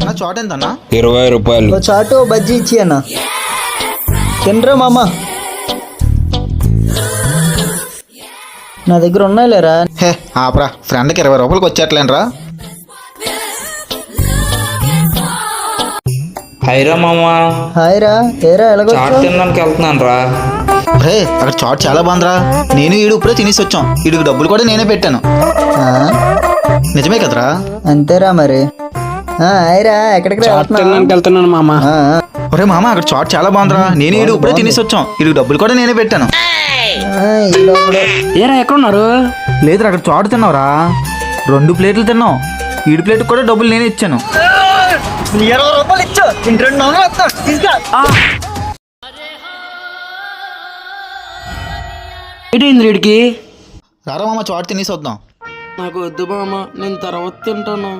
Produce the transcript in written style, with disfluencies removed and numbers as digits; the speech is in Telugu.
అన్న చాట్ ఎంత అన్న? 20 రూపాయలు. ఓ చాటు బజ్జీ ఇచ్చి అన్న తినరా మామ. నా దగ్గర ఉన్నాయి లేరా. హే ఆపరా, ఫ్రెండ్కి 20 రూపాయలకి వచ్చేట్లేనరా. హైరా మామా, హాయ్ రా. ఏరా చాట్ ఎలాగొచ్చావు? తినడానికి వెళ్తున్నాను రా. రే అక్కడ చాట్ చాలా బాగుందిరా. నేను ఈడు ఇప్పుడే తినేసి వచ్చాం. ఈడికి డబ్బులు కూడా నేనే పెట్టాను. ఆ, నిజమే కదరా? అంతేరా మరి. హాయ్ రా, ఎక్కడికి రా వెళ్తున్నావు? తినడానికి వెళ్తున్నాను మామ. ఆ, ఒరే మామ అక్కడ చాట్ చాలా బాగుందిరా. నేను ఈడు ఇప్పుడే తినేసి వచ్చాం. ఈడికి డబ్బులు కూడా నేనే పెట్టాను. ఈ లోపల. ఏరా ఎక్కడున్నారు? లేదురా అక్కడ చాట్ తిన్నావురా. 2 ప్లేట్లు తిన్నాం. ఈడు ప్లేట్ కూడా డబ్బులు నేనే ఇచ్చాను. 20 రూపాయలు ఇచ్చు. ఇంటి 2 నవ్వులు వస్తావు. తీసుకో. ఏంటి వీడికి? రారా మామ చాట్ తినేసి వద్దాం. నాకు వద్దు మామ, నేను తర్వాత తింటాను.